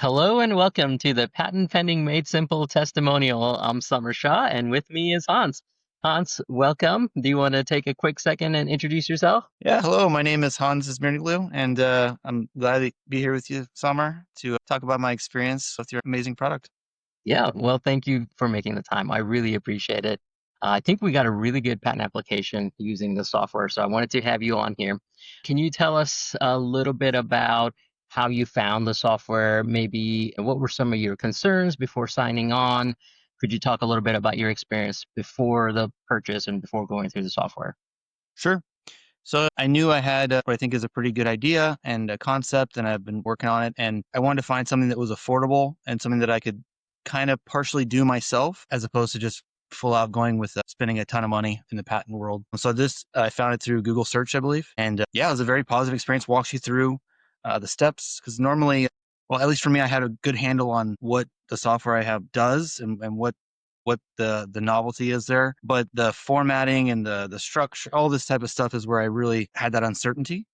Hello and welcome to the Patent Pending Made Simple testimonial. I'm Summer Shaw, and with me is Hans. Hans, welcome. Do you want to take a quick second and introduce yourself? Yeah, hello. My name is Hans Ismirniglu, and I'm glad to be here with you, Summer, to talk about my experience with your amazing product. Yeah, well, thank you for making the time. I really appreciate it. I think we got a really good patent application using the software, so I wanted to have you on here. Can you tell us a little bit about how you found the software? Maybe what were some of your concerns before signing on? Could you talk a little bit about your experience before the purchase and before going through the software? Sure. So I knew I had what I think is a pretty good idea and a concept, and I've been working on it. And I wanted to find something that was affordable and something that I could kind of partially do myself, as opposed to just full out going with spending a ton of money in the patent world. So this I found it through Google search, I believe, and yeah, it was a very positive experience. Walks you through the steps because normally, well, at least for me, I had a good handle on what the software I have does and what the novelty is there. But the formatting and the structure, all this type of stuff is where I really had that uncertainty.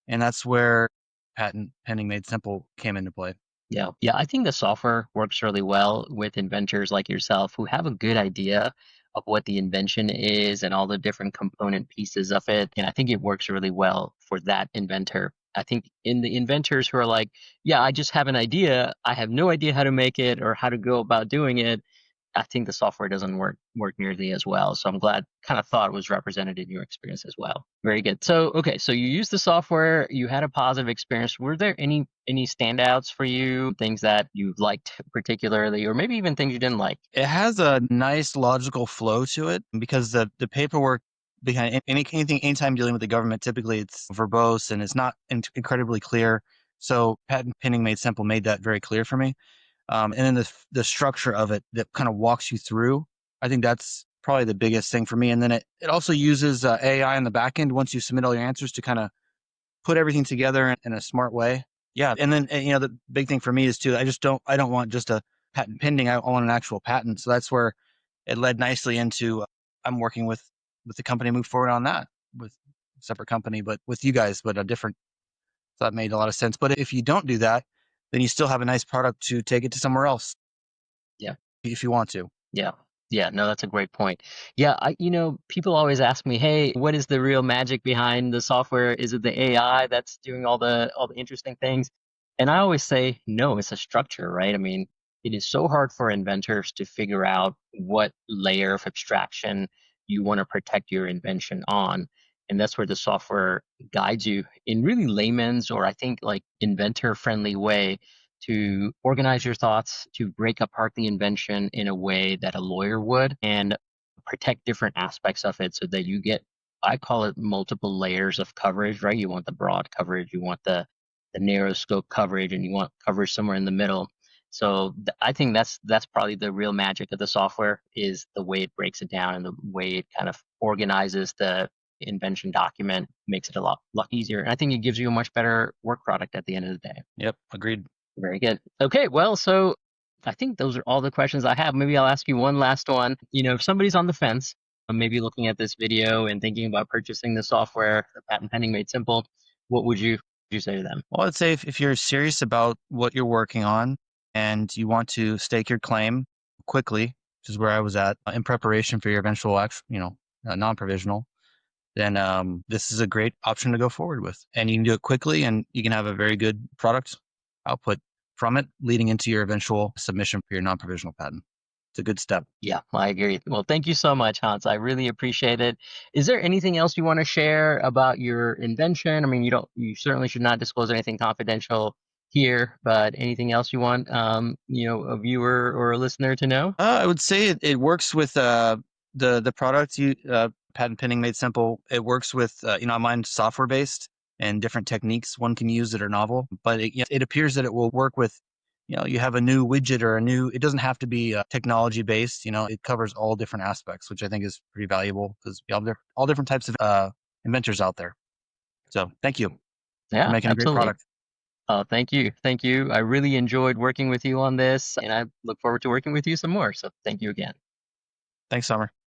And that's where patent pending made simple came into play. Yeah. Yeah. I think the software works really well with inventors like yourself who have a good idea of what the invention is and all the different component pieces of it. And I think it works really well for that inventor. I think in the inventors who are like, yeah, I just have an idea. I have no idea how to make it or how to go about doing it. I think the software doesn't work nearly as well. So I'm glad kind of thought it was represented in your experience as well. Very good. So okay, so you used the software, you had a positive experience. Were there any standouts for you, things that you liked particularly, or maybe even things you didn't like? It has a nice logical flow to it because the paperwork behind anytime dealing with the government, typically it's verbose and it's not incredibly clear. So patent pending made simple made that very clear for me. And then the structure of it that kind of walks you through. I think that's probably the biggest thing for me. And then it also uses AI in the back end once you submit all your answers to kind of put everything together in a smart way. Yeah, and then the big thing for me is too. I don't want just a patent pending. I want an actual patent. So that's where it led nicely into. I'm working with the company, move forward on that with a separate company, but with you guys, but a different. So that made a lot of sense. But if you don't do that, then you still have a nice product to take it to somewhere else Yeah. if you want to. Yeah. Yeah, no, that's a great point. Yeah, people always ask me, "Hey, what is the real magic behind the software? Is it the AI that's doing all the interesting things?" And I always say, "No, it's a structure, right? I mean, it is so hard for inventors to figure out what layer of abstraction you want to protect your invention on. And that's where the software guides you in really layman's or I think like inventor friendly way to organize your thoughts, to break apart the invention in a way that a lawyer would, and protect different aspects of it so that you get, I call it multiple layers of coverage, right? You want the broad coverage, you want the narrow scope coverage, and you want coverage somewhere in the middle. So I think that's probably the real magic of the software is the way it breaks it down and the way it kind of organizes the invention document, makes it a lot easier. And I think it gives you a much better work product at the end of the day. Yep, agreed. Very good. Okay, well, so I think those are all the questions I have. Maybe I'll ask you one last one. If somebody's on the fence, maybe looking at this video and thinking about purchasing the software, the patent pending made simple, what would you say to them? Well, I'd say if you're serious about what you're working on and you want to stake your claim quickly, which is where I was at in preparation for your eventual non-provisional, then this is a great option to go forward with. And you can do it quickly and you can have a very good product output from it leading into your eventual submission for your non-provisional patent. It's a good step. Yeah, I agree. Well, thank you so much, Hans. I really appreciate it. Is there anything else you want to share about your invention? I mean, you certainly should not disclose anything confidential here, but anything else you want, a viewer or a listener to know? I would say it works with the product you patent pending made simple. It works with mine's software based and different techniques one can use that are novel. But it appears that it will work with you have a new widget or a new. It doesn't have to be technology based. It covers all different aspects, which I think is pretty valuable because all different types of inventors out there. So thank you for Yeah, making a great absolutely. product. Oh, thank you. Thank you. I really enjoyed working with you on this, and I look forward to working with you some more. So thank you again. Thanks, Summer.